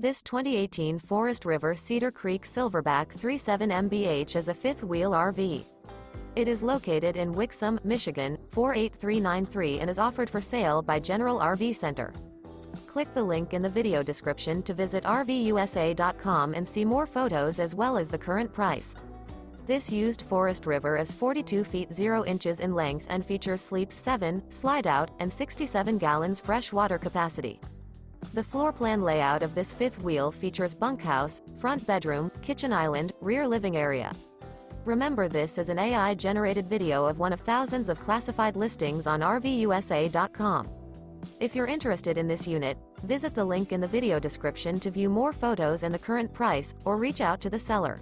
This 2018 Forest River Cedar Creek Silverback 37 mph is a fifth-wheel RV. It is located in Wixom, Michigan, 48393 and is offered for sale by General RV Center. Click the link in the video description to visit RVUSA.com and see more photos as well as the current price. This used Forest River is 42 feet 0 inches in length and features sleeps 7, Slideout, and 67 gallons fresh water capacity. The floor plan layout of this fifth wheel features bunkhouse, front bedroom, kitchen island, rear living area. Remember, this is an AI-generated video of one of thousands of classified listings on RVUSA.com. If you're interested in this unit, visit the link in the video description to view more photos and the current price, or reach out to the seller.